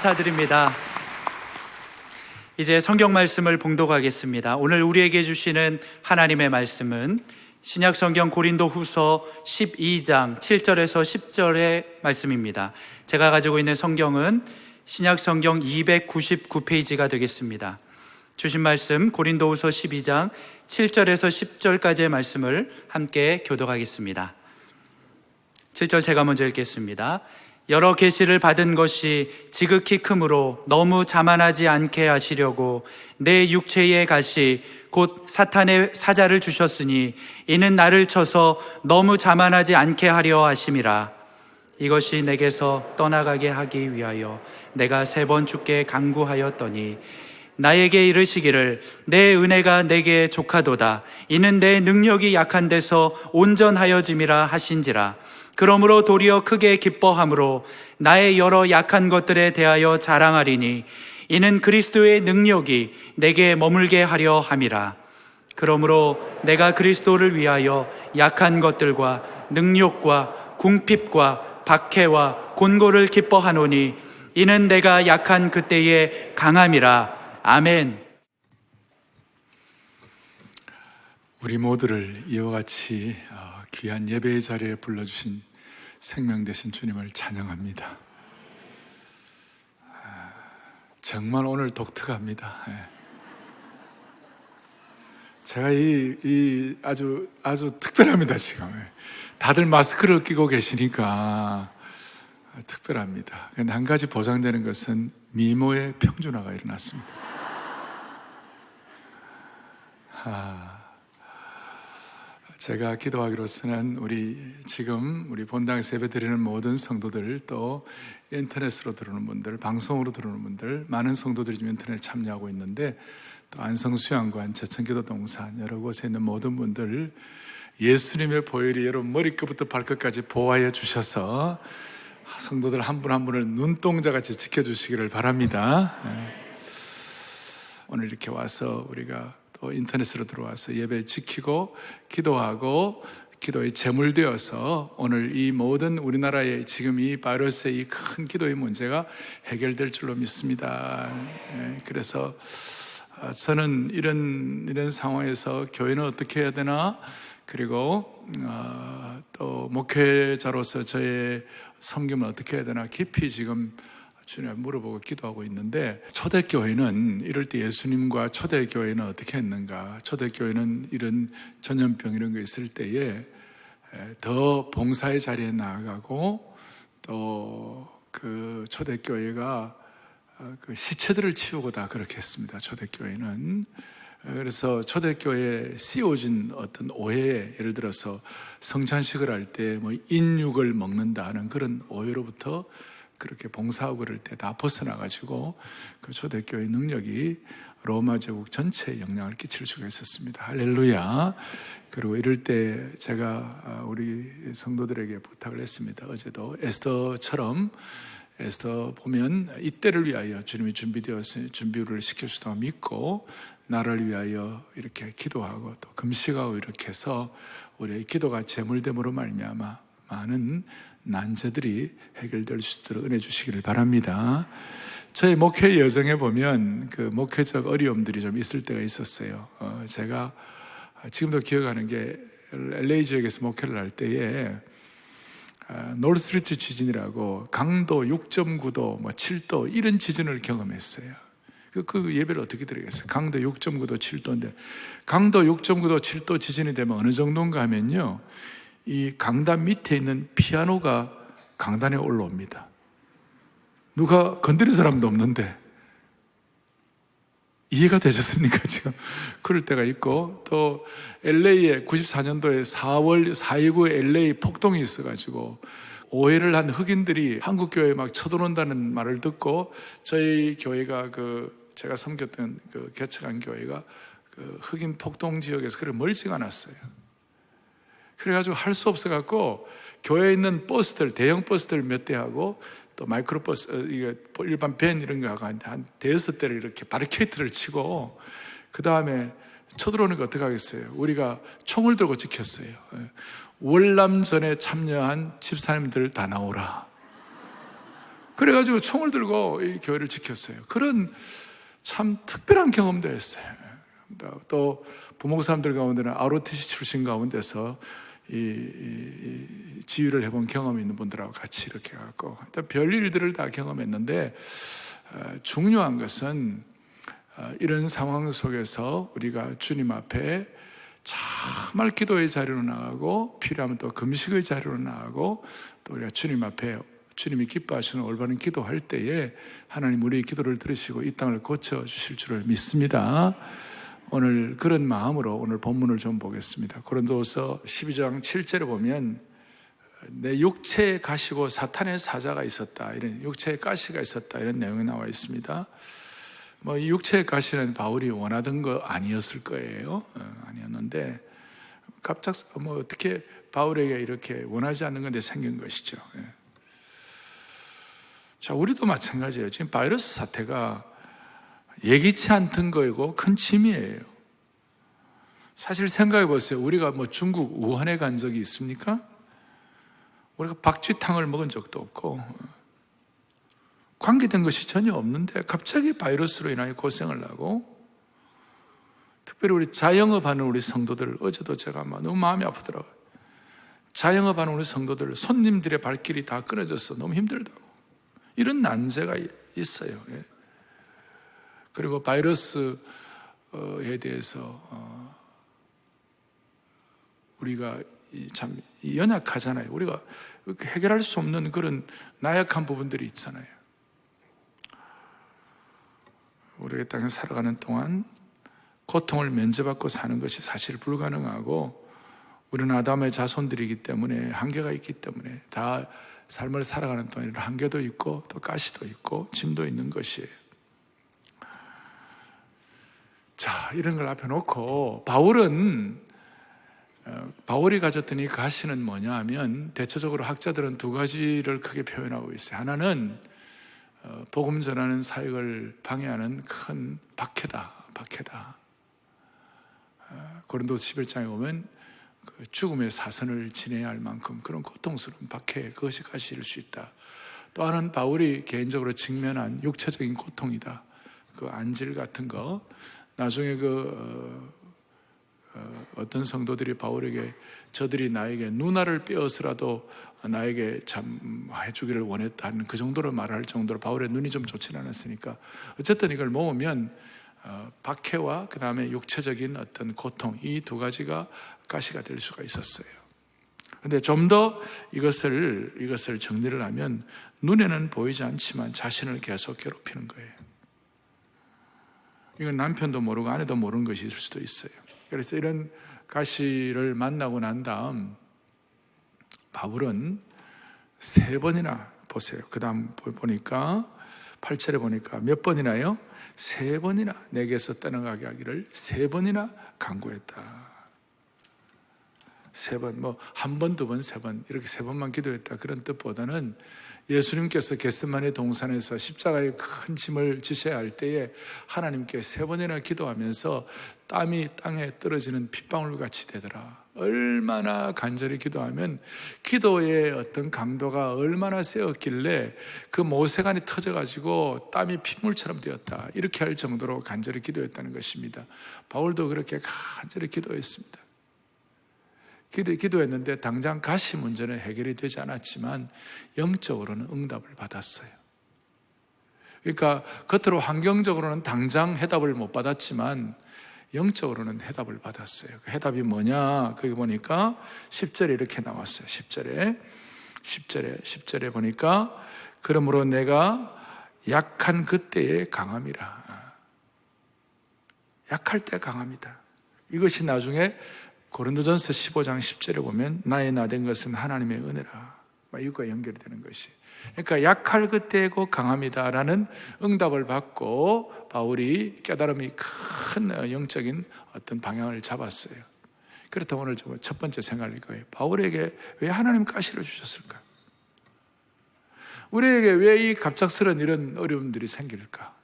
감사드립니다. 이제 성경 말씀을 봉독하겠습니다. 오늘 우리에게 주시는 하나님의 말씀은 신약 성경 고린도 후서 12장 7절에서 10절의 말씀입니다. 제가 가지고 있는 성경은 신약 성경 299페이지가 되겠습니다. 주신 말씀 고린도 후서 12장 7절에서 10절까지의 말씀을 함께 교독하겠습니다. 7절 제가 먼저 읽겠습니다. 여러 계시를 받은 것이 지극히 크므로 너무 자만하지 않게 하시려고 내 육체의 가시 곧 사탄의 사자를 주셨으니 이는 나를 쳐서 너무 자만하지 않게 하려 하심이라. 이것이 내게서 떠나가게 하기 위하여 내가 3번 주께 간구하였더니 나에게 이르시기를 내 은혜가 내게 족하도다. 이는 내 능력이 약한 데서 온전하여짐이라 하신지라. 그러므로 도리어 크게 기뻐함으로 나의 여러 약한 것들에 대하여 자랑하리니 이는 그리스도의 능력이 내게 머물게 하려 함이라. 그러므로 내가 그리스도를 위하여 약한 것들과 능욕과 궁핍과 박해와 곤고를 기뻐하노니 이는 내가 약한 그때의 강함이라. 아멘. 우리 모두를 이와 같이 귀한 예배의 자리에 불러주신 생명 되신 주님을 찬양합니다. 정말 오늘 독특합니다. 제가 아주 특별합니다. 지금 다들 마스크를 끼고 계시니까 특별합니다. 한 가지 보장되는 것은 미모의 평준화가 일어났습니다. 제가 기도하기로서는 우리 본당에서 예배 드리는 모든 성도들, 또 인터넷으로 들어오는 분들, 방송으로 들어오는 분들, 많은 성도들이 지금 인터넷 참여하고 있는데, 또 안성수양관, 제천기도동산 여러 곳에 있는 모든 분들, 예수님의 보혈이 여러분 머리끝부터 발끝까지 보호하여 주셔서 성도들 한 분 한 분을 눈동자같이 지켜주시기를 바랍니다. 오늘 이렇게 와서 우리가 또 인터넷으로 들어와서 예배 지키고 기도하고 기도의 제물 되어서 오늘 이 모든 우리나라의 지금 이 바이러스의 이 큰 기도의 문제가 해결될 줄로 믿습니다. 그래서 저는 이런 상황에서 교회는 어떻게 해야 되나, 그리고 또 목회자로서 저의 섬김을 어떻게 해야 되나 깊이 지금 주님을 물어보고 기도하고 있는데, 초대교회는 이럴 때 예수님과 초대교회는 어떻게 했는가? 초대교회는 이런 전염병 이런 거 있을 때에 더 봉사의 자리에 나아가고, 또 그 초대교회가 그 시체들을 치우고 다 그렇게 했습니다. 초대교회는. 그래서 초대교회에 씌워진 어떤 오해, 예를 들어서 성찬식을 할 때 뭐 인육을 먹는다 하는 그런 오해로부터 그렇게 봉사하고 그럴 때 다 벗어나가지고 그 초대교회의 능력이 로마 제국 전체에 영향을 끼칠 수가 있었습니다. 할렐루야. 그리고 이럴 때 제가 우리 성도들에게 부탁을 했습니다. 어제도 에스더처럼, 에스더 보면 이때를 위하여 주님이 준비를 시켜주다고 믿고 나를 위하여 이렇게 기도하고 또 금식하고 이렇게 해서 우리의 기도가 제물됨으로 말미암아 많은 난제들이 해결될 수 있도록 은혜 주시기를 바랍니다. 저희 목회 여정에 보면 그 목회적 어려움들이 좀 있을 때가 있었어요. 제가 지금도 기억하는 게 LA 지역에서 목회를 할 때에 노스트리트 지진이라고 강도 6.9도, 7도 이런 지진을 경험했어요. 그 예배를 어떻게 드리겠어요? 강도 6.9도, 7도인데 강도 6.9도, 7도 지진이 되면 어느 정도인가 하면요, 이 강단 밑에 있는 피아노가 강단에 올라옵니다. 누가 건드린 사람도 없는데 이해가 되셨습니까? 지금 그럴 때가 있고, 또 LA에 94년도에 4.29 LA 폭동이 있어가지고 오해를 한 흑인들이 한국 교회에 막 쳐들어온다는 말을 듣고 저희 교회가 제가 섬겼던 개척한 교회가 흑인 폭동 지역에서 그래 멀지가 않았어요. 그래가지고 할 수 없어갖고 교회에 있는 버스들, 대형 버스들 몇 대하고 또 마이크로버스, 일반 밴 이런 거 하고 한 대여섯 대를 이렇게 바리케이트를 치고, 그 다음에 쳐들어오는 거 어떻게 하겠어요? 우리가 총을 들고 지켰어요. 월남전에 참여한 집사님들 다 나오라. 그래가지고 총을 들고 이 교회를 지켰어요. 그런 참 특별한 경험도 했어요. 또 부목사람들 가운데는 ROTC 출신 가운데서 이 지휘를 해본 경험이 있는 분들하고 같이 이렇게 해갖고 별일들을 다 경험했는데, 중요한 것은 이런 상황 속에서 우리가 주님 앞에 정말 기도의 자리로 나가고, 필요하면 또 금식의 자리로 나가고, 또 우리가 주님 앞에 주님이 기뻐하시는 올바른 기도할 때에 하나님 우리의 기도를 들으시고 이 땅을 고쳐주실 줄을 믿습니다. 오늘 그런 마음으로 오늘 본문을 좀 보겠습니다. 고린도서 12장 7절에 보면 내 육체에 가시고 사탄의 사자가 있었다, 이런 육체에 가시가 있었다, 이런 내용이 나와 있습니다. 이 육체의 가시는 바울이 원하던 거 아니었을 거예요. 아니었는데 갑자기 어떻게 바울에게 이렇게 원하지 않는 건데 생긴 것이죠. 자, 우리도 마찬가지예요. 지금 바이러스 사태가 예기치 않던 거이고 큰 짐이에요. 사실 생각해 보세요. 우리가 중국 우한에 간 적이 있습니까? 우리가 박쥐탕을 먹은 적도 없고 관계된 것이 전혀 없는데 갑자기 바이러스로 인하여 고생을 하고, 특별히 우리 자영업하는 우리 성도들, 어제도 제가 너무 마음이 아프더라고요. 자영업하는 우리 성도들, 손님들의 발길이 다 끊어져서 너무 힘들다고, 이런 난제가 있어요. 그리고 바이러스에 대해서 우리가 참 연약하잖아요. 우리가 해결할 수 없는 그런 나약한 부분들이 있잖아요. 우리가 땅에 살아가는 동안 고통을 면제받고 사는 것이 사실 불가능하고, 우리는 아담의 자손들이기 때문에 한계가 있기 때문에 다 삶을 살아가는 동안 이런 한계도 있고 또 가시도 있고 짐도 있는 것이에요. 자, 이런 걸 앞에 놓고 바울이 가졌던 이 가시는 뭐냐 하면, 대체적으로 학자들은 두 가지를 크게 표현하고 있어요. 하나는 복음 전하는 사역을 방해하는 큰 박해다. 고린도서 11장에 보면 그 죽음의 사선을 지내야 할 만큼 그런 고통스러운 박해, 그것이 가시일 수 있다. 또 하나는 바울이 개인적으로 직면한 육체적인 고통이다. 그 안질 같은 거. 나중에 어떤 성도들이 바울에게 저들이 나에게 누나를 빼어서라도 나에게 참 해주기를 원했다는 그 정도로 말할 정도로 바울의 눈이 좀 좋지는 않았으니까, 어쨌든 이걸 모으면 박해와 그 다음에 육체적인 어떤 고통, 이 두 가지가 가시가 될 수가 있었어요. 그런데 좀 더 이것을 정리를 하면, 눈에는 보이지 않지만 자신을 계속 괴롭히는 거예요. 이건 남편도 모르고 아내도 모르는 것일 수도 있어요. 그래서 이런 가시를 만나고 난 다음 바울은 3번이나 보세요. 그 다음 보니까 8절에 보니까 몇 번이나요? 3번이나 내게서 떠나가게 하기를 3번이나 간구했다. 3번, 한 번, 두 번, 3번, 이렇게 3번만 기도했다, 그런 뜻보다는 예수님께서 겟세마네 동산에서 십자가의 큰 짐을 지셔야 할 때에 하나님께 3번이나 기도하면서 땀이 땅에 떨어지는 핏방울 같이 되더라. 얼마나 간절히 기도하면 기도의 어떤 강도가 얼마나 세었길래 그 모세관이 터져가지고 땀이 핏물처럼 되었다, 이렇게 할 정도로 간절히 기도했다는 것입니다. 바울도 그렇게 간절히 기도했습니다. 기도했는데 당장 가시 문제는 해결이 되지 않았지만 영적으로는 응답을 받았어요. 그러니까 겉으로 환경적으로는 당장 해답을 못 받았지만 영적으로는 해답을 받았어요. 그 해답이 뭐냐? 거기 보니까 10절에 이렇게 나왔어요. 10절에 보니까 그러므로 내가 약한 그때에 강함이라. 약할 때 강합니다. 이것이 나중에 고린도전서 15장 10절에 보면 나의 나된 것은 하나님의 은혜라, 이것과 연결이 되는 것이. 그러니까 약할 그때고 강합니다라는 응답을 받고 바울이 깨달음이 큰 영적인 어떤 방향을 잡았어요. 그렇다면 오늘 첫 번째 생각할 거예요. 바울에게 왜 하나님 가시를 주셨을까? 우리에게 왜 이 갑작스러운 이런 어려움들이 생길까?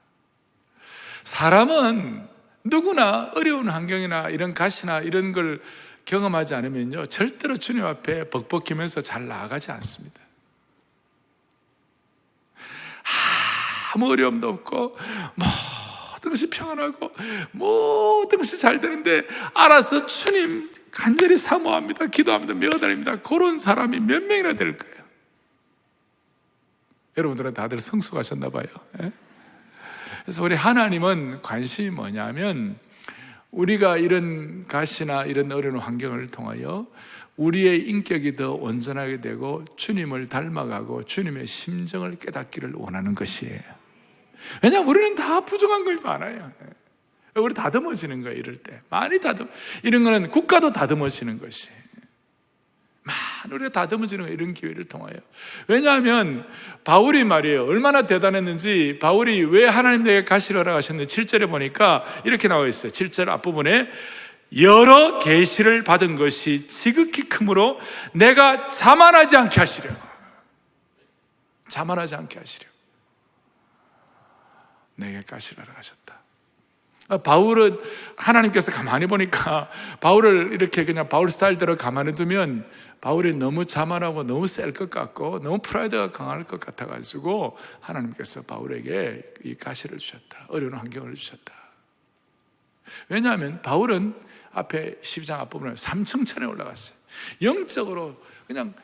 사람은 누구나 어려운 환경이나 이런 가시나 이런 걸 경험하지 않으면요, 절대로 주님 앞에 벅벅이면서 잘 나아가지 않습니다. 아무 어려움도 없고 모든 것이 평안하고 모든 것이 잘 되는데 알아서 주님 간절히 사모합니다. 기도합니다. 매어다닙니다. 그런 사람이 몇 명이나 될 거예요. 여러분들은 다들 성숙하셨나 봐요. 그래서 우리 하나님은 관심이 뭐냐면 우리가 이런 가시나 이런 어려운 환경을 통하여 우리의 인격이 더 온전하게 되고 주님을 닮아가고 주님의 심정을 깨닫기를 원하는 것이에요. 왜냐하면 우리는 다 부족한 것이 많아요. 우리 다듬어지는 거예요. 이럴 때 많이 이런 거는 국가도 다듬어지는 것이에요. 우리가 다듬어지는 거예요. 이런 기회를 통하여. 왜냐하면 바울이 말이에요. 얼마나 대단했는지 바울이 왜 하나님 내게 가시를 허락하셨는지 7절에 보니까 이렇게 나와 있어요. 7절 앞부분에 여러 계시를 받은 것이 지극히 크므로 내가 자만하지 않게 하시려고. 자만하지 않게 하시려고 내게 가시를 허락하셨다. 바울은 하나님께서 가만히 보니까 바울을 이렇게 그냥 바울 스타일대로 가만히 두면 바울이 너무 자만하고 너무 셀 것 같고 너무 프라이드가 강할 것 같아가지고 하나님께서 바울에게 이 가시를 주셨다. 어려운 환경을 주셨다. 왜냐하면 바울은 앞에 12장 앞부분에 3층천에 올라갔어요. 영적으로 그냥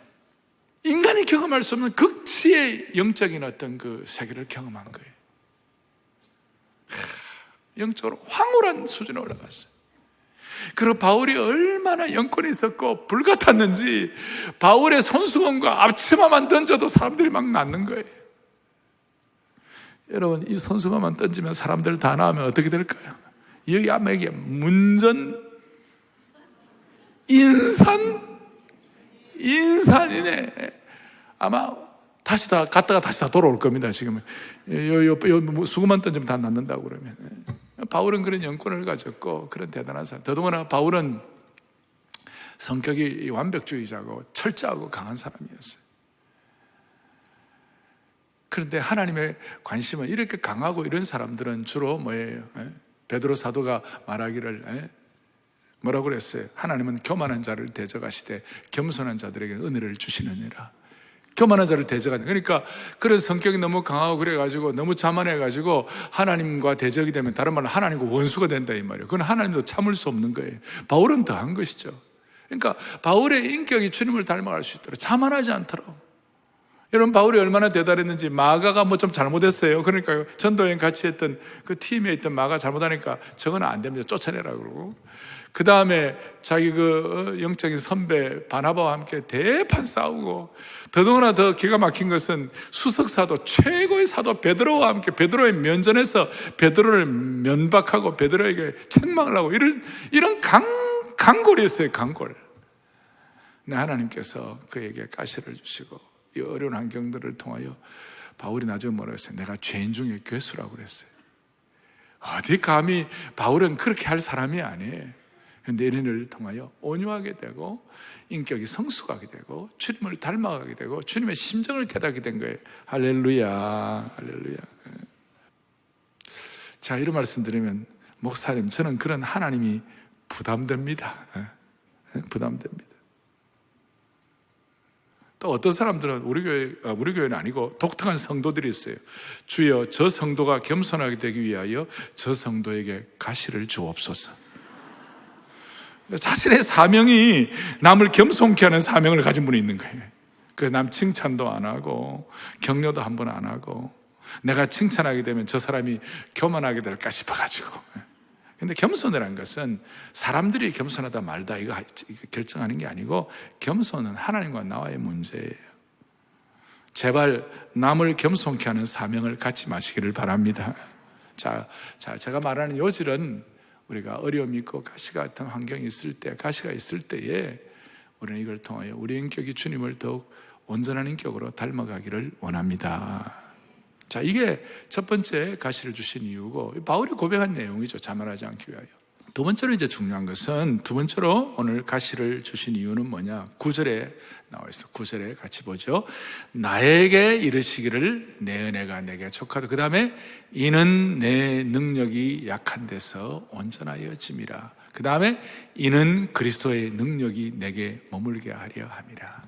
인간이 경험할 수 없는 극치의 영적인 어떤 그 세계를 경험한 거예요. 영적으로 황홀한 수준에 올라갔어요. 그리고 바울이 얼마나 영권이 있었고 불같았는지 바울의 손수건과 앞치마만 던져도 사람들이 막 낫는 거예요. 여러분, 이 손수건만 던지면 사람들 다 나오면 어떻게 될까요? 여기 아마 이게 문전 인산이네. 아마 다시 다 갔다가 다시 다 돌아올 겁니다. 지금 요 수건만 던지면 다 낫는다고 그러면. 바울은 그런 영권을 가졌고 그런 대단한 사람. 더더구나 바울은 성격이 완벽주의자고 철저하고 강한 사람이었어요. 그런데 하나님의 관심은 이렇게 강하고 이런 사람들은 주로 뭐예요? 베드로 사도가 말하기를 뭐라고 그랬어요? 하나님은 교만한 자를 대적하시되 겸손한 자들에게 은혜를 주시느니라. 교만한 자를 대적하는. 그러니까 그런 성격이 너무 강하고 그래가지고 너무 자만해가지고 하나님과 대적이 되면 다른 말로 하나님과 원수가 된다 이 말이에요. 그건 하나님도 참을 수 없는 거예요. 바울은 더한 것이죠. 그러니까 바울의 인격이 주님을 닮아갈 수 있도록 자만하지 않도록. 여러분, 바울이 얼마나 대단했는지. 마가가 뭐 좀 잘못했어요. 그러니까 전도여행 같이 했던 그 팀에 있던 마가 잘못하니까 저거는 안 됩니다. 쫓아내라 그러고. 그 다음에 자기 그 영적인 선배 바나바와 함께 대판 싸우고, 더더구나 더 기가 막힌 것은 수석사도 최고의 사도 베드로와 함께 베드로의 면전에서 베드로를 면박하고 베드로에게 책망을 하고 이런 강골이었어요. 강골. 근데 하나님께서 그에게 가시를 주시고 이 어려운 환경들을 통하여 바울이 나중에 뭐라고 했어요? 내가 죄인 중에 괴수라고 그랬어요. 어디 감히 바울은 그렇게 할 사람이 아니에요. 그런데 이런 일을 통하여 온유하게 되고 인격이 성숙하게 되고 주님을 닮아가게 되고 주님의 심정을 깨닫게 된 거예요. 할렐루야, 할렐루야. 자, 이런 말씀 드리면 목사님, 저는 그런 하나님이 부담됩니다. 부담됩니다. 또 어떤 사람들은 우리 교회는 아니고 독특한 성도들이 있어요. 주여, 저 성도가 겸손하게 되기 위하여 저 성도에게 가시를 주옵소서. 자신의 사명이 남을 겸손케 하는 사명을 가진 분이 있는 거예요. 그래서 남 칭찬도 안 하고 격려도 한 번 안 하고 내가 칭찬하게 되면 저 사람이 교만하게 될까 싶어가지고. 근데 겸손이라는 것은 사람들이 겸손하다 말다 이거 결정하는 게 아니고 겸손은 하나님과 나와의 문제예요. 제발 남을 겸손케 하는 사명을 갖지 마시기를 바랍니다. 자, 제가 말하는 요질은 우리가 어려움이 있고 가시가 같은 환경이 있을 때, 가시가 있을 때에 우리는 이걸 통하여 우리 인격이 주님을 더욱 온전한 인격으로 닮아가기를 원합니다. 자, 이게 첫 번째 가시를 주신 이유고 바울이 고백한 내용이죠. 자만하지 않기 위하여. 두 번째로 이제 중요한 것은 두 번째로 오늘 가시를 주신 이유는 뭐냐? 9절에 나와 있어요. 9절에 같이 보죠. 나에게 이르시기를 내 은혜가 내게 족하다. 그 다음에 이는 내 능력이 약한 데서 온전하여짐이라. 그 다음에 이는 그리스도의 능력이 내게 머물게 하려 함이라.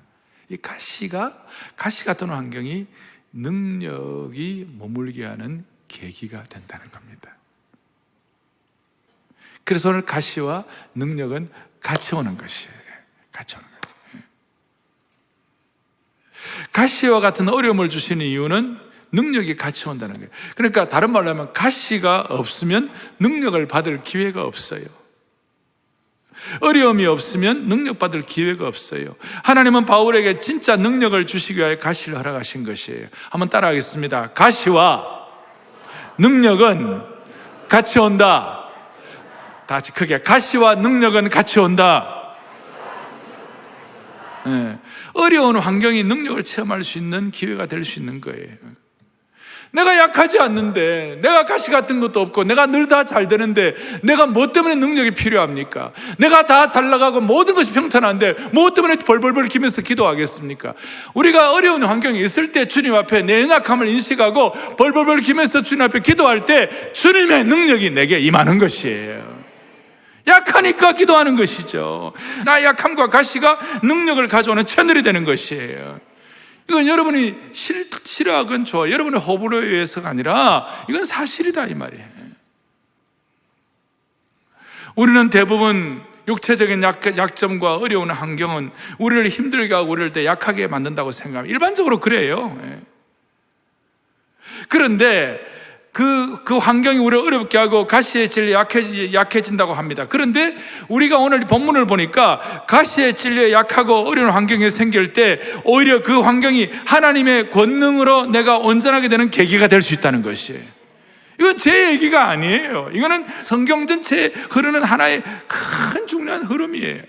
이 가시 같은 환경이 능력이 머물게 하는 계기가 된다는 겁니다. 그래서 오늘 가시와 능력은 같이 오는 것이에요. 같이 오는 거예요. 가시와 같은 어려움을 주시는 이유는 능력이 같이 온다는 거예요. 그러니까 다른 말로 하면 가시가 없으면 능력을 받을 기회가 없어요. 어려움이 없으면 능력 받을 기회가 없어요. 하나님은 바울에게 진짜 능력을 주시기 위하여 가시를 허락하신 것이에요. 한번 따라하겠습니다. 가시와 능력은 같이 온다. 다 같이 크게. 가시와 능력은 같이 온다. 네. 어려운 환경이 능력을 체험할 수 있는 기회가 될 수 있는 거예요. 내가 약하지 않는데, 내가 가시 같은 것도 없고, 내가 늘 다 잘 되는데, 내가 뭐 때문에 능력이 필요합니까? 내가 다 잘 나가고 모든 것이 평탄한데, 뭐 때문에 벌벌벌 기면서 기도하겠습니까? 우리가 어려운 환경에 있을 때 주님 앞에 내 연약함을 인식하고, 벌벌벌 기면서 주님 앞에 기도할 때, 주님의 능력이 내게 임하는 것이에요. 약하니까 기도하는 것이죠. 나의 약함과 가시가 능력을 가져오는 채널이 되는 것이에요. 이건 여러분이 싫어하건 좋아, 여러분의 호불호에 의해서가 아니라 이건 사실이다 이 말이에요. 우리는 대부분 육체적인 약점과 어려운 환경은 우리를 힘들게 하고 우리를 더 약하게 만든다고 생각합니다. 일반적으로 그래요. 그런데 그 환경이 우리를 어렵게 하고 가시에 찔려 약해진다고 합니다. 그런데 우리가 오늘 본문을 보니까 가시에 찔려 약하고 어려운 환경이 생길 때 오히려 그 환경이 하나님의 권능으로 내가 온전하게 되는 계기가 될 수 있다는 것이에요. 이건 제 얘기가 아니에요. 이거는 성경 전체에 흐르는 하나의 큰 중요한 흐름이에요.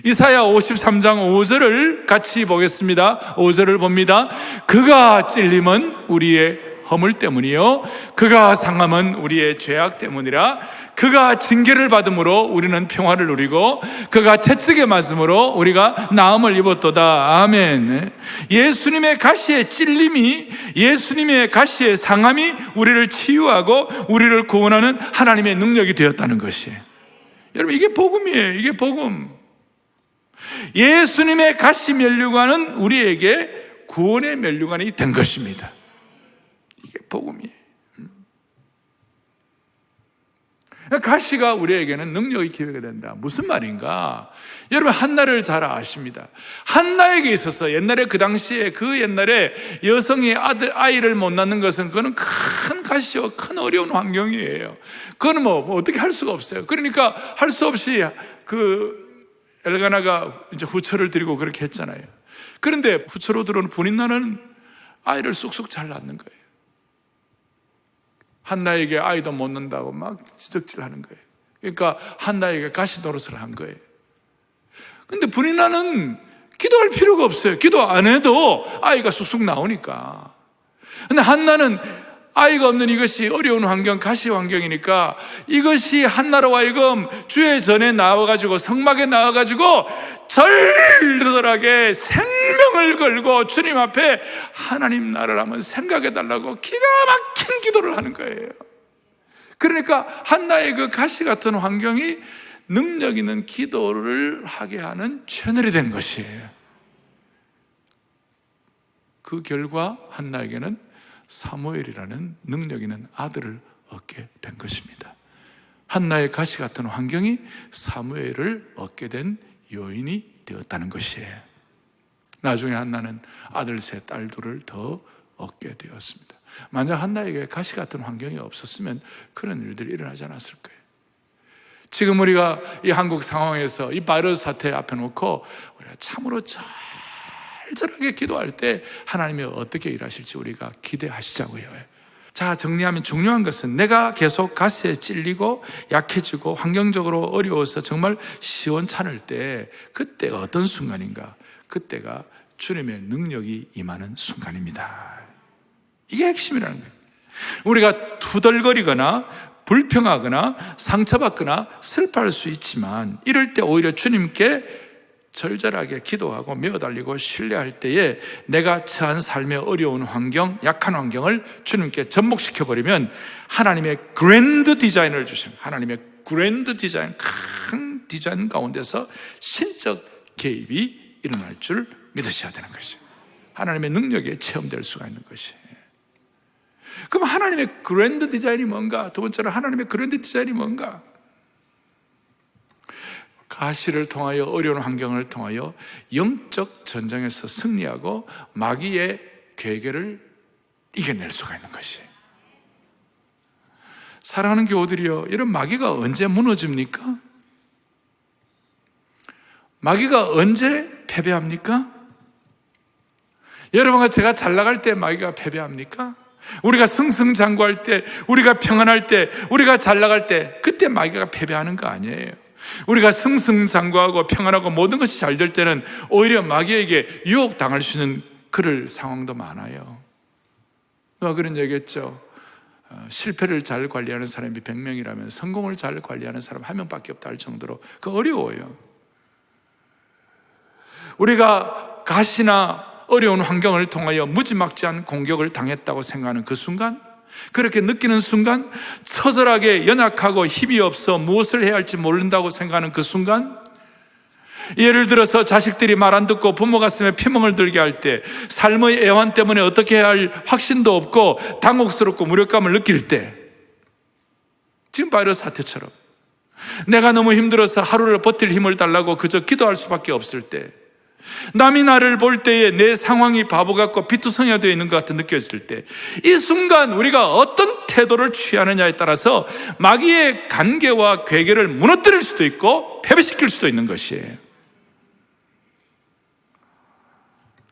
이사야 53장 5절을 같이 보겠습니다. 5절을 봅니다. 그가 찔림은 우리의 허물 때문이요 그가 상함은 우리의 죄악 때문이라. 그가 징계를 받음으로 우리는 평화를 누리고 그가 채찍에 맞음으로 우리가 나음을 입었도다. 아멘. 예수님의 가시의 찔림이, 예수님의 가시의 상함이 우리를 치유하고 우리를 구원하는 하나님의 능력이 되었다는 것이에요. 여러분, 이게 복음이에요. 이게 복음. 예수님의 가시 면류관은 우리에게 구원의 면류관이 된 것입니다. 이게 복음이에요. 가시가 우리에게는 능력의 기회가 된다. 무슨 말인가? 여러분, 한나를 잘 아십니다. 한나에게 있어서 옛날에 그 당시에 그 옛날에 여성이 아이를 못 낳는 것은 그거는 큰 가시와 큰 어려운 환경이에요. 그거는 뭐 어떻게 할 수가 없어요. 그러니까 할 수 없이 그 엘가나가 이제 후처를 드리고 그렇게 했잖아요. 그런데 후처로 들어온 분인나는 아이를 쑥쑥 잘 낳는 거예요. 한나에게 아이도 못 낳는다고 막 지적질 하는 거예요. 그러니까 한나에게 가시 노릇을 한 거예요. 근데 분인나는 기도할 필요가 없어요. 기도 안 해도 아이가 쑥쑥 나오니까. 근데 한나는 아이가 없는 이것이 어려운 환경, 가시 환경이니까 이것이 한나로 하여금 주의 전에 나와가지고 성막에 나와가지고 절절하게 생명을 걸고 주님 앞에 하나님 나를 한번 생각해달라고 기가 막힌 기도를 하는 거예요. 그러니까 한나의 그 가시 같은 환경이 능력 있는 기도를 하게 하는 채널이 된 것이에요. 그 결과 한나에게는 사무엘이라는 능력 있는 아들을 얻게 된 것입니다. 한나의 가시 같은 환경이 사무엘을 얻게 된 요인이 되었다는 것이에요. 나중에 한나는 아들 셋, 딸 둘을 더 얻게 되었습니다. 만약 한나에게 가시 같은 환경이 없었으면 그런 일들이 일어나지 않았을 거예요. 지금 우리가 이 한국 상황에서 이 바이러스 사태 앞에 놓고 우리가 참으로 절절하게 기도할 때 하나님이 어떻게 일하실지 우리가 기대하시자고요. 자, 정리하면 중요한 것은 내가 계속 가시에 찔리고 약해지고 환경적으로 어려워서 정말 시원찮을 때 그때가 어떤 순간인가? 그때가 주님의 능력이 임하는 순간입니다. 이게 핵심이라는 거예요. 우리가 투덜거리거나 불평하거나 상처받거나 슬퍼할 수 있지만 이럴 때 오히려 주님께 절절하게 기도하고 메어달리고 신뢰할 때에 내가 처한 삶의 어려운 환경, 약한 환경을 주님께 접목시켜버리면 하나님의 그랜드 디자인을 주십니다. 하나님의 그랜드 디자인, 큰 디자인 가운데서 신적 개입이 일어날 줄 믿으셔야 되는 것이죠. 하나님의 능력에 체험될 수가 있는 것이에요. 그럼 하나님의 그랜드 디자인이 뭔가? 두 번째로 하나님의 그랜드 디자인이 뭔가? 가시를 통하여 어려운 환경을 통하여 영적 전쟁에서 승리하고 마귀의 괴계를 이겨낼 수가 있는 것이에요. 사랑하는 교우들이요, 이런 마귀가 언제 무너집니까? 마귀가 언제 패배합니까? 여러분과 제가 잘 나갈 때 마귀가 패배합니까? 우리가 승승장구할 때, 우리가 평안할 때, 우리가 잘 나갈 때, 그때 마귀가 패배하는 거 아니에요. 우리가 승승장구하고 평안하고 모든 것이 잘 될 때는 오히려 마귀에게 유혹당할 수 있는 그럴 상황도 많아요. 누가 그런 얘기했죠? 실패를 잘 관리하는 사람이 100명이라면 성공을 잘 관리하는 사람 1명밖에 없다 할 정도로 그 어려워요. 우리가 가시나 어려운 환경을 통하여 무지막지한 공격을 당했다고 생각하는 그 순간, 그렇게 느끼는 순간, 처절하게 연약하고 힘이 없어 무엇을 해야 할지 모른다고 생각하는 그 순간, 예를 들어서 자식들이 말 안 듣고 부모 가슴에 피멍을 들게 할 때, 삶의 애환 때문에 어떻게 해야 할 확신도 없고 당혹스럽고 무력감을 느낄 때, 지금 바이러스 사태처럼 내가 너무 힘들어서 하루를 버틸 힘을 달라고 그저 기도할 수밖에 없을 때, 남이 나를 볼 때에 내 상황이 바보 같고 비투성이가 되어 있는 것 같은 느껴질 때, 이 순간 우리가 어떤 태도를 취하느냐에 따라서 마귀의 간계와 괴계를 무너뜨릴 수도 있고 패배시킬 수도 있는 것이에요.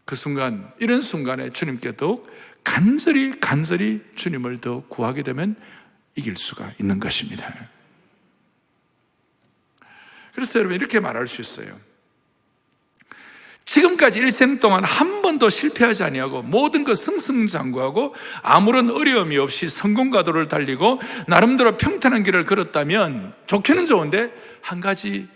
그 순간, 이런 순간에 주님께 더욱 간절히 주님을 더 구하게 되면 이길 수가 있는 것입니다. 그래서 여러분, 이렇게 말할 수 있어요. 지금까지 일생 동안 한 번도 실패하지 아니하고 모든 것 승승장구하고 아무런 어려움이 없이 성공가도를 달리고 나름대로 평탄한 길을 걸었다면 좋기는 좋은데 한 가지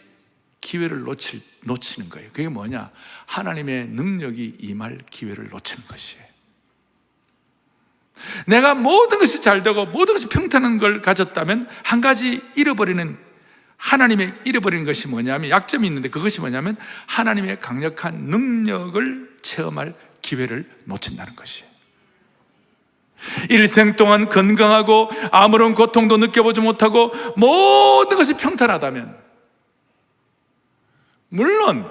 기회를 놓치는 거예요. 그게 뭐냐? 하나님의 능력이 임할 기회를 놓치는 것이에요. 내가 모든 것이 잘 되고 모든 것이 평탄한 걸 가졌다면 한 가지 하나님의 잃어버리는 것이 뭐냐면, 약점이 있는데 그것이 뭐냐면 하나님의 강력한 능력을 체험할 기회를 놓친다는 것이에요. 일생 동안 건강하고 아무런 고통도 느껴보지 못하고 모든 것이 평탄하다면, 물론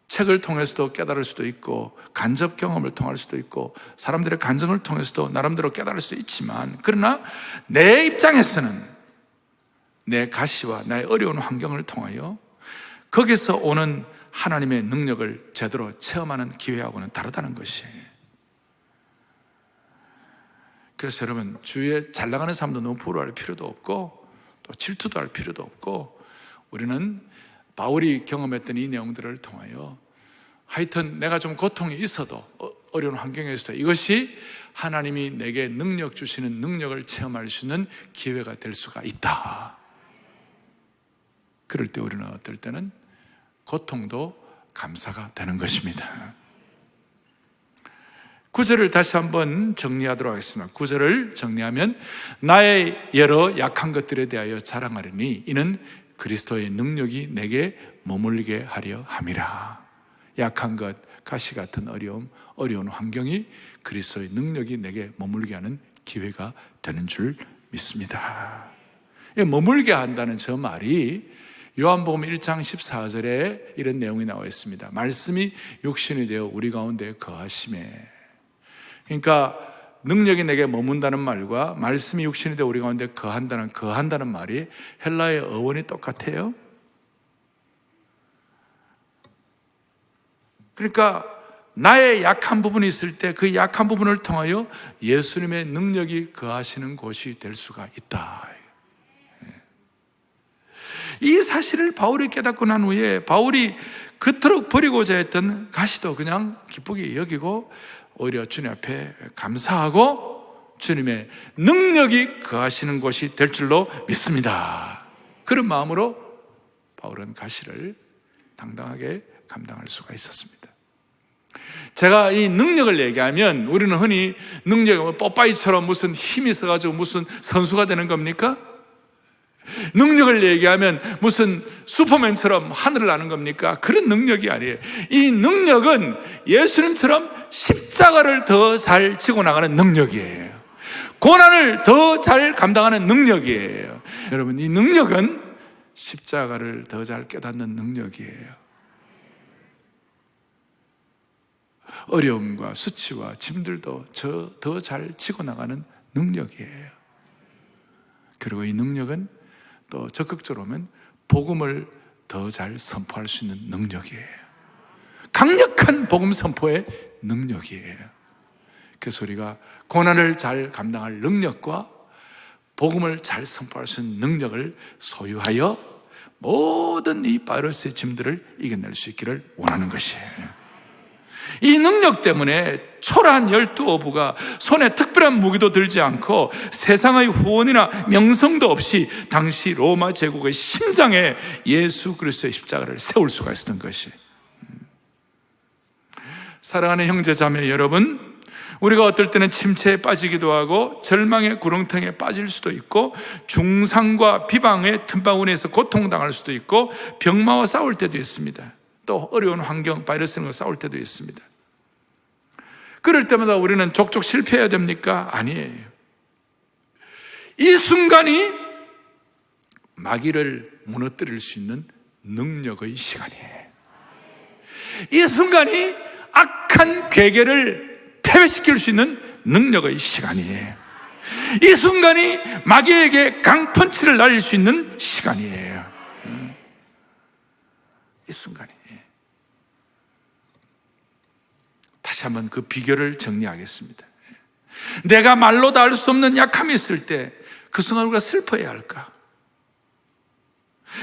책을 통해서도 깨달을 수도 있고 간접 경험을 통할 수도 있고 사람들의 간증을 통해서도 나름대로 깨달을 수도 있지만, 그러나 내 입장에서는 내 가시와 나의 어려운 환경을 통하여 거기서 오는 하나님의 능력을 제대로 체험하는 기회하고는 다르다는 것이에요. 그래서 여러분, 주위에 잘 나가는 사람도 너무 부러워할 필요도 없고 또 질투도 할 필요도 없고, 우리는 바울이 경험했던 이 내용들을 통하여 하여튼 내가 좀 고통이 있어도 어려운 환경에서도 이것이 하나님이 내게 능력 주시는 능력을 체험할 수 있는 기회가 될 수가 있다. 그럴 때 우리는 어떨 때는 고통도 감사가 되는 것입니다. 9절을 다시 한번 정리하도록 하겠습니다. 9절을 정리하면, 나의 여러 약한 것들에 대하여 자랑하리니 이는 그리스도의 능력이 내게 머물게 하려 함이라. 약한 것, 가시 같은 어려운 환경이 그리스도의 능력이 내게 머물게 하는 기회가 되는 줄 믿습니다. 머물게 한다는 저 말이 요한복음 1장 14절에 이런 내용이 나와 있습니다. 말씀이 육신이 되어 우리 가운데 거하심에. 그러니까 능력이 내게 머문다는 말과 말씀이 육신이 되어 우리 가운데 거한다는 말이 헬라의 어원이 똑같아요. 그러니까 나의 약한 부분이 있을 때 그 약한 부분을 통하여 예수님의 능력이 거하시는 곳이 될 수가 있다. 이 사실을 바울이 깨닫고 난 후에 바울이 그토록 버리고자 했던 가시도 그냥 기쁘게 여기고 오히려 주님 앞에 감사하고 주님의 능력이 거하시는 곳이 될 줄로 믿습니다. 그런 마음으로 바울은 가시를 당당하게 감당할 수가 있었습니다. 제가 이 능력을 얘기하면 우리는 흔히 능력이 뽀빠이처럼 무슨 힘이 있어가지고 무슨 선수가 되는 겁니까? 능력을 얘기하면 무슨 슈퍼맨처럼 하늘을 나는 겁니까? 그런 능력이 아니에요. 이 능력은 예수님처럼 십자가를 더 잘 지고 나가는 능력이에요. 고난을 더 잘 감당하는 능력이에요. 여러분, 이 능력은 십자가를 더 잘 깨닫는 능력이에요. 어려움과 수치와 짐들도 더 잘 지고 나가는 능력이에요. 그리고 이 능력은 또 적극적으로 보면 복음을 더 잘 선포할 수 있는 능력이에요. 강력한 복음 선포의 능력이에요. 그래서 우리가 고난을 잘 감당할 능력과 복음을 잘 선포할 수 있는 능력을 소유하여 모든 이 바이러스의 짐들을 이겨낼 수 있기를 원하는 것이에요. 이 능력 때문에 초라한 12어부가 손에 특별한 무기도 들지 않고 세상의 후원이나 명성도 없이 당시 로마 제국의 심장에 예수 그리스도의 십자가를 세울 수가 있었던 것이. 사랑하는 형제 자매 여러분, 우리가 어떨 때는 침체에 빠지기도 하고 절망의 구렁텅이에 빠질 수도 있고 중상과 비방의 틈바구니에서 고통당할 수도 있고 병마와 싸울 때도 있습니다. 또 어려운 환경, 바이러스와 싸울 때도 있습니다. 그럴 때마다 우리는 족족 실패해야 됩니까? 아니에요. 이 순간이 마귀를 무너뜨릴 수 있는 능력의 시간이에요. 이 순간이 악한 괴계를 패배시킬 수 있는 능력의 시간이에요. 이 순간이 마귀에게 강펀치를 날릴 수 있는 시간이에요. 이 순간이. 다시 한번 그 비결을 정리하겠습니다. 내가 말로 다 알 수 없는 약함이 있을 때 그 순간 우리가 슬퍼해야 할까?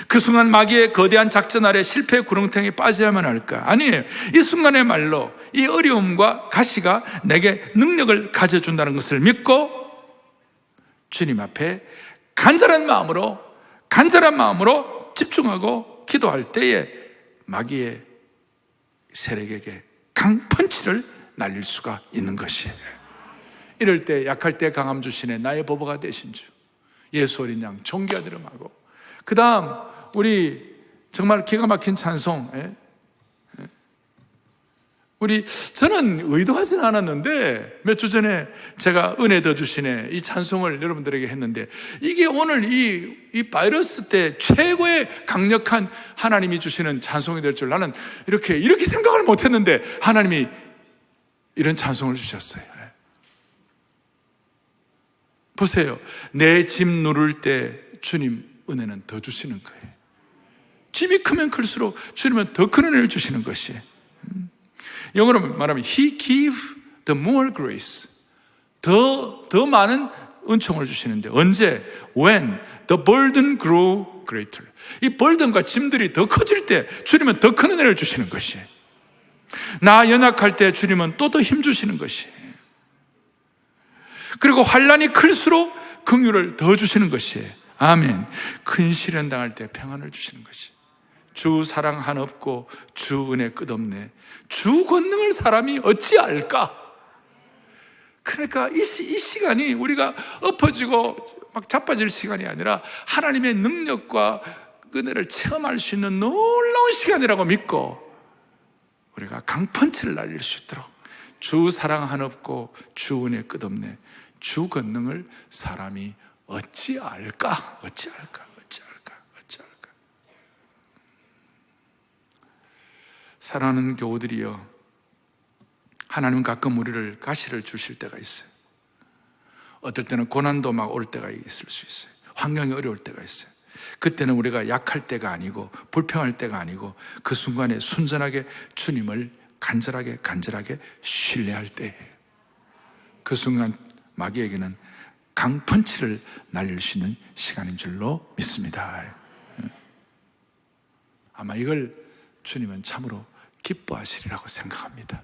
그 순간 마귀의 거대한 작전 아래 실패의 구렁텅이에 빠져야만 할까? 아니에요. 이 순간의 말로 이 어려움과 가시가 내게 능력을 가져준다는 것을 믿고 주님 앞에 간절한 마음으로 집중하고 기도할 때에 마귀의 세력에게 강펀치를 날릴 수가 있는 것이에요. 이럴 때 약할 때 강함 주시네 나의 보보가 되신 주 예수 어린 양 존귀하드름하고 그 다음 우리 정말 기가 막힌 찬송 저는 의도하진 않았는데 몇 주 전에 제가 은혜 더 주시네 이 찬송을 여러분들에게 했는데 이게 오늘 이 바이러스 때 최고의 강력한 하나님이 주시는 찬송이 될 줄 나는 이렇게 생각을 못 했는데 하나님이 이런 찬송을 주셨어요. 보세요. 내 짐 누를 때 주님 은혜는 더 주시는 거예요. 짐이 크면 클수록 주님은 더 큰 은혜를 주시는 것이에요. 영어로 말하면 He give the more grace. 더 많은 은총을 주시는데 언제? When the burden grow greater. 이 burden과 짐들이 더 커질 때 주님은 더 큰 은혜를 주시는 것이에요. 나 연약할 때 주님은 또 더 힘 주시는 것이에요. 그리고 환난이 클수록 긍휼을 더 주시는 것이에요. 아멘. 큰 시련 당할 때 평안을 주시는 것이에요. 주 사랑 한없고 주 은혜 끝없네. 주 권능을 사람이 어찌 알까? 그러니까 이 시간이 우리가 엎어지고 막 자빠질 시간이 아니라 하나님의 능력과 은혜를 체험할 수 있는 놀라운 시간이라고 믿고 우리가 강펀치를 날릴 수 있도록 주 사랑 한없고 주 은혜 끝없네. 주 권능을 사람이 어찌 알까? 어찌 알까? 어찌 알까? 어찌 알까? 사랑하는 교우들이여, 하나님은 가끔 우리를 가시를 주실 때가 있어요. 어떨 때는 고난도 막 올 때가 있을 수 있어요. 환경이 어려울 때가 있어요. 그때는 우리가 약할 때가 아니고 불평할 때가 아니고 그 순간에 순전하게 주님을 간절하게 신뢰할 때예요. 그 순간 마귀에게는 강펀치를 날릴 수 있는 시간인 줄로 믿습니다. 아마 이걸 주님은 참으로 기뻐하시리라고 생각합니다.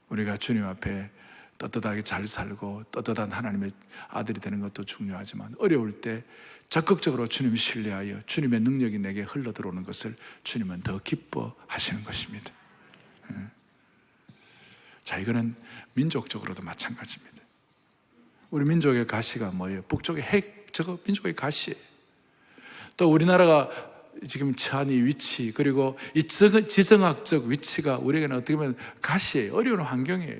우리가 주님 앞에 떳떳하게 잘 살고 떳떳한 하나님의 아들이 되는 것도 중요하지만 어려울 때 적극적으로 주님 신뢰하여 주님의 능력이 내게 흘러들어오는 것을 주님은 더 기뻐하시는 것입니다. 자, 이거는 민족적으로도 마찬가지입니다. 우리 민족의 가시가 뭐예요? 북쪽에 저거 민족의 가시예요. 또 우리나라가 지금 처한 이 위치, 그리고 이 지정학적 위치가 우리에게는 어떻게 보면 가시예요. 어려운 환경이에요.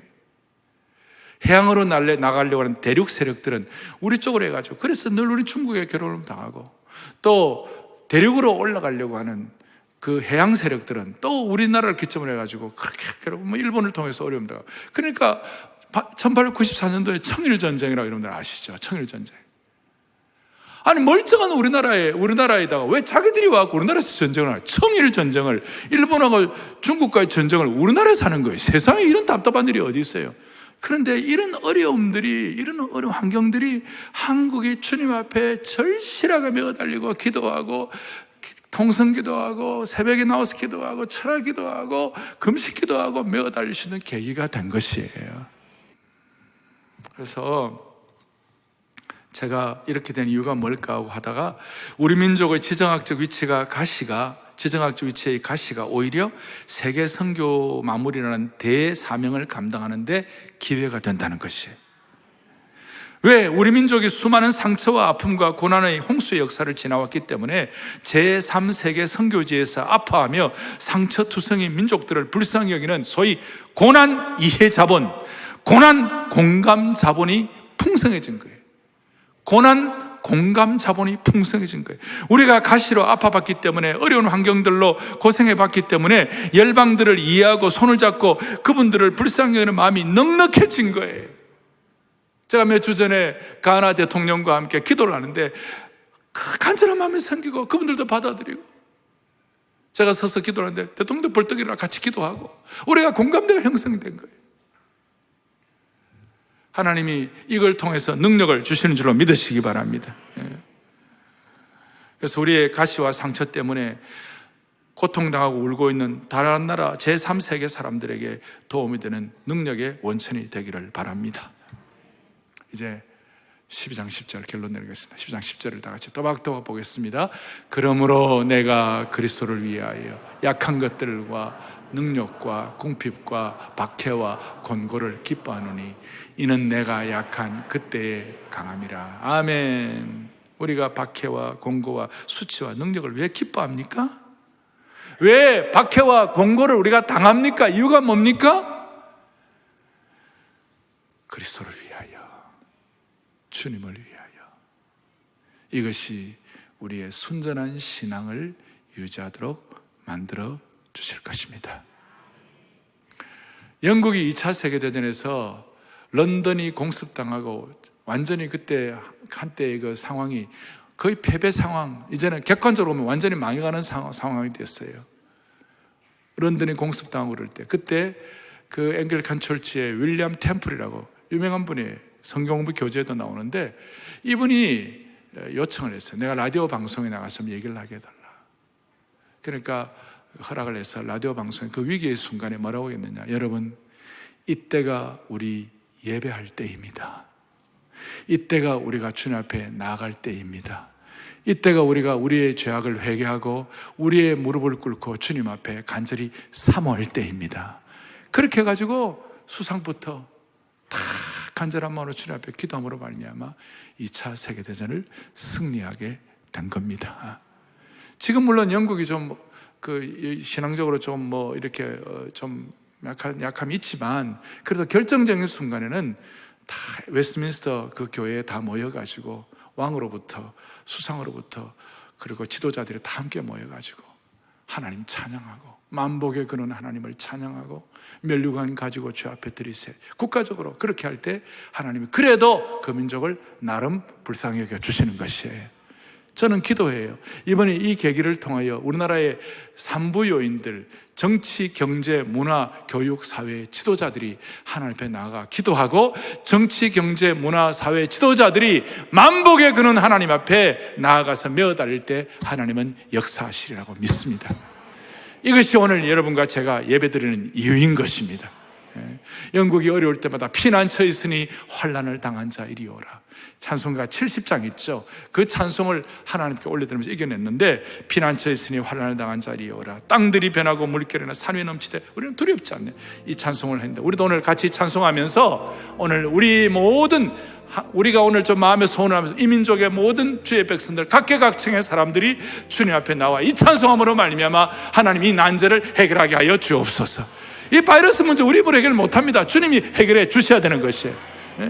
해양으로 나가려고 하는 대륙 세력들은 우리 쪽으로 해가지고, 그래서 늘 우리 중국에 괴로움 당하고, 또 대륙으로 올라가려고 하는 그 해양 세력들은 또 우리나라를 기점으로 해가지고 그렇게 괴롭고, 뭐 일본을 통해서 어려움 당하고. 그러니까 1894년도에 청일전쟁이라고 여러분들 아시죠? 청일전쟁. 아니, 멀쩡한 우리나라에다가 왜 자기들이 와서 우리나라에서 전쟁을 하냐? 청일전쟁을, 일본하고 중국과의 전쟁을 우리나라에서 하는 거예요. 세상에 이런 답답한 일이 어디 있어요? 그런데 이런 어려움들이, 이런 어려운 환경들이 한국이 주님 앞에 절실하게 매어달리고 기도하고, 통성 기도하고, 새벽에 나와서 기도하고, 철학 기도하고, 금식 기도하고 매어달릴 수 있는 계기가 된 것이에요. 그래서 제가 이렇게 된 이유가 뭘까 하고 하다가, 우리 민족의 지정학적 위치의 가시가 오히려 세계 선교 마무리라는 대사명을 감당하는데 기회가 된다는 것이에요. 왜? 우리 민족이 수많은 상처와 아픔과 고난의 홍수의 역사를 지나왔기 때문에 제3세계 선교지에서 아파하며 상처투성인 민족들을 불쌍히 여기는 소위 고난 이해 자본, 고난 공감 자본이 풍성해진 거예요. 고난 공감 자본이 풍성해진 거예요. 우리가 가시로 아파봤기 때문에, 어려운 환경들로 고생해봤기 때문에 열방들을 이해하고 손을 잡고 그분들을 불쌍히 여기는 마음이 넉넉해진 거예요. 제가 몇 주 전에 가나 대통령과 함께 기도를 하는데 그 간절한 마음이 생기고 그분들도 받아들이고, 제가 서서 기도를 하는데 대통령도 벌떡 일어나 같이 기도하고 우리가 공감대가 형성된 거예요. 하나님이 이걸 통해서 능력을 주시는 줄로 믿으시기 바랍니다. 그래서 우리의 가시와 상처 때문에 고통당하고 울고 있는 다른 나라 제3세계 사람들에게 도움이 되는 능력의 원천이 되기를 바랍니다. 이제 12장 10절 결론 내리겠습니다. 12장 10절을 다 같이 또박또박 보겠습니다. 그러므로 내가 그리스도를 위하여 약한 것들과 능력과 궁핍과 박해와 권고를 기뻐하노니 이는 내가 약한 그때의 강함이라. 아멘. 우리가 박해와 권고와 수치와 능력을 왜 기뻐합니까? 왜 박해와 권고를 우리가 당합니까? 이유가 뭡니까? 그리스도를 위하여, 주님을 위하여. 이것이 우리의 순전한 신앙을 유지하도록 만들어 주실 것입니다. 영국이 2차 세계대전에서 런던이 공습당하고 완전히 그때 한때의 그 상황이 거의 패배 상황, 이제는 객관적으로 보면 완전히 망해가는 상황이 됐어요. 런던이 공습당하고 그럴 때, 그때 그 앵글리칸 철치의 윌리엄 템플이라고 유명한 분이 성경 공부 교재에도 나오는데, 이분이 요청을 했어요. 내가 라디오 방송에 나가서 얘기를 하게 해달라. 그러니까 허락을 해서 라디오 방송에 그 위기의 순간에 뭐라고 했느냐. 여러분, 이때가 우리 예배할 때입니다. 이때가 우리가 주님 앞에 나아갈 때입니다. 이때가 우리가 우리의 죄악을 회개하고 우리의 무릎을 꿇고 주님 앞에 간절히 사모할 때입니다. 그렇게 해가지고 수상부터 다 간절한 마음으로 주님 앞에 기도함으로 말미암아 2차 세계대전을 승리하게 된 겁니다. 지금 물론 영국이 좀 신앙적으로 좀 이렇게 좀 약함이 있지만, 그래도 결정적인 순간에는 다 웨스트민스터 그 교회에 다 모여가지고 왕으로부터 수상으로부터 그리고 지도자들이 다 함께 모여가지고 하나님 찬양하고 만복의 그는 하나님을 찬양하고 면류관 가지고 주 앞에 들이세. 국가적으로 그렇게 할 때 하나님이 그래도 그 민족을 나름 불쌍히 여겨 주시는 것이에요. 저는 기도해요. 이번에 이 계기를 통하여 우리나라의 삼부 요인들, 정치, 경제, 문화, 교육, 사회 지도자들이 하나님 앞에 나아가 기도하고, 정치, 경제, 문화, 사회 지도자들이 만복의 그는 하나님 앞에 나아가서 메어달릴 때 하나님은 역사하시리라고 믿습니다. 이것이 오늘 여러분과 제가 예배드리는 이유인 것입니다. 영국이 어려울 때마다 피난처에 있으니 환난을 당한 자 이리 오라. 찬송가 70장 있죠. 그 찬송을 하나님께 올려드리면서 이겨냈는데, 피난처에 있으니 환난을 당한 자 이리 오라. 땅들이 변하고 물결이나 산 위에 넘치되 우리는 두렵지 않네. 이 찬송을 했는데, 우리도 오늘 같이 찬송하면서 오늘 우리가 오늘 좀 마음에 소원하면서 이 민족의 모든 주의 백성들, 각계각층의 사람들이 주님 앞에 나와 이 찬송함으로 말미암아 하나님 이 난제를 해결하게 하여 주옵소서. 이 바이러스 문제 우리 입으로 해결 못합니다. 주님이 해결해 주셔야 되는 것이에요.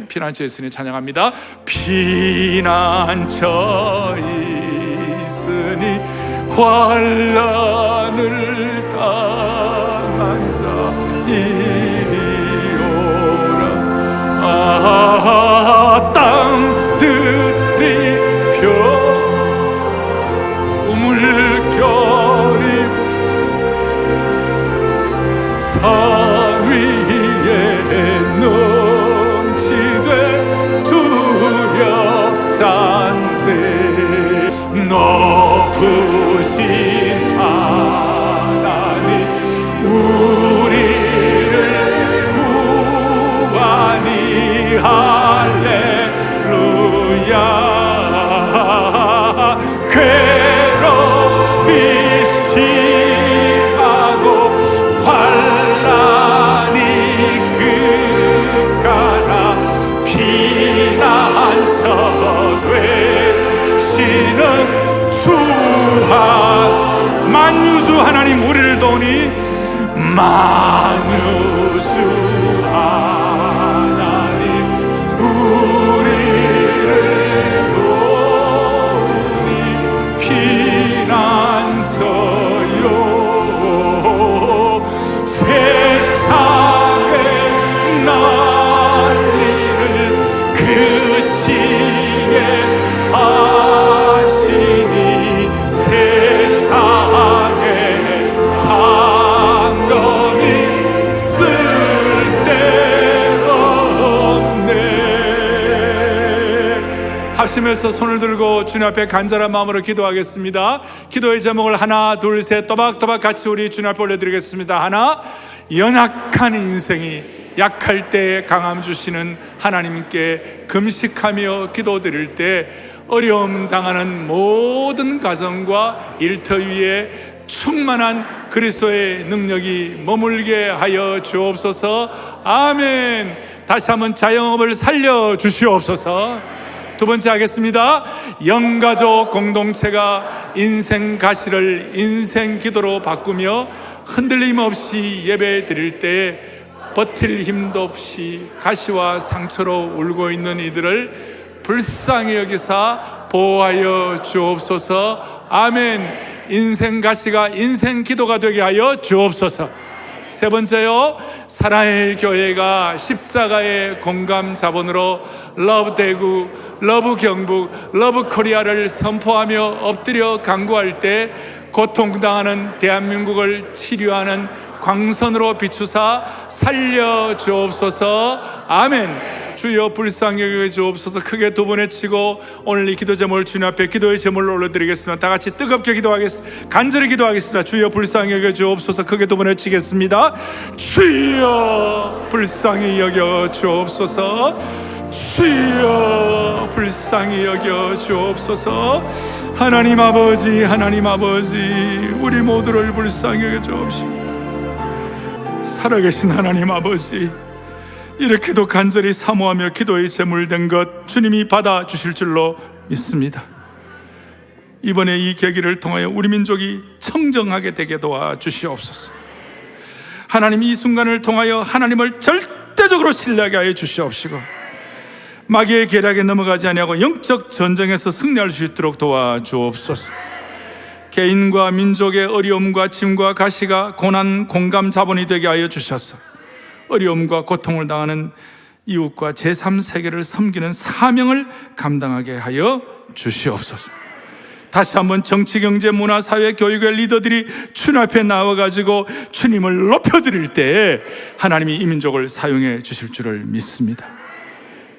피난처에 있으니 찬양합니다. 피난처에 있으니 환난을 당한 자 이리 오라. 땅들이 물결이 산 위에 넘치되 두렵잖네. 높으신 하나님 우리를 구하니 할렐루야. 괴로움이 심하고 환난이 극하나 피난처 되시는 만유주 하나님 우리를 도우니, 만유주 하나님 우리를 도우니 피난처요. 세상의 난리를 그치게 하시니 세상에 상금이 쓸데없네. 합심해서 손을 들고 주님 앞에 간절한 마음으로 기도하겠습니다. 기도의 제목을 하나 둘 셋 또박또박 같이 우리 주님 앞에 올려드리겠습니다. 하나, 연약한 인생이 약할 때 강함 주시는 하나님께 금식하며 기도드릴 때 어려움 당하는 모든 가정과 일터 위에 충만한 그리스도의 능력이 머물게 하여 주옵소서. 아멘. 다시 한번 자영업을 살려 주시옵소서. 두 번째 하겠습니다. 영가족 공동체가 인생 가시를 인생 기도로 바꾸며 흔들림 없이 예배 드릴 때 버틸 힘도 없이 가시와 상처로 울고 있는 이들을 불쌍히 여기사 보호하여 주옵소서. 아멘. 인생 가시가 인생 기도가 되게 하여 주옵소서. 세 번째요, 사랑의 교회가 십자가의 공감 자본으로 러브 대구, 러브 경북, 러브 코리아를 선포하며 엎드려 간구할 때 고통당하는 대한민국을 치료하는 광선으로 비추사 살려 주옵소서. 아멘. 주여 불쌍히 여겨 주옵소서. 크게 두 번 외치고 오늘 이 기도 제목을 주님 앞에 기도의 제목으로 올려드리겠습니다. 다 같이 뜨겁게 기도하겠습니다. 간절히 기도하겠습니다. 주여 불쌍히 여겨 주옵소서. 크게 두 번 외치겠습니다. 주여 불쌍히 여겨 주옵소서. 주여 불쌍히 여겨 주옵소서. 하나님 아버지, 하나님 아버지, 우리 모두를 불쌍히 여겨 주옵시고, 살아계신 하나님 아버지, 이렇게도 간절히 사모하며 기도의 제물된 것 주님이 받아주실 줄로 믿습니다. 이번에 이 계기를 통하여 우리 민족이 청정하게 되게 도와주시옵소서. 하나님, 이 순간을 통하여 하나님을 절대적으로 신뢰하게 하여 주시옵시고, 마귀의 계략에 넘어가지 아니하고 영적 전쟁에서 승리할 수 있도록 도와주옵소서. 개인과 민족의 어려움과 짐과 가시가 고난, 공감, 자본이 되게 하여 주셔서 어려움과 고통을 당하는 이웃과 제3세계를 섬기는 사명을 감당하게 하여 주시옵소서. 다시 한번 정치, 경제, 문화, 사회, 교육의 리더들이 주님 앞에 나와가지고 주님을 높여드릴 때 하나님이 이 민족을 사용해 주실 줄을 믿습니다.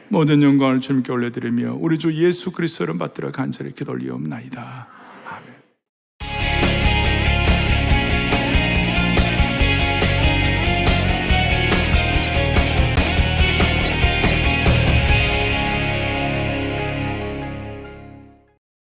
모든 영광을 주님께 올려드리며 우리 주 예수 그리스도를 받들어 간절히 기도 올리옵나이다.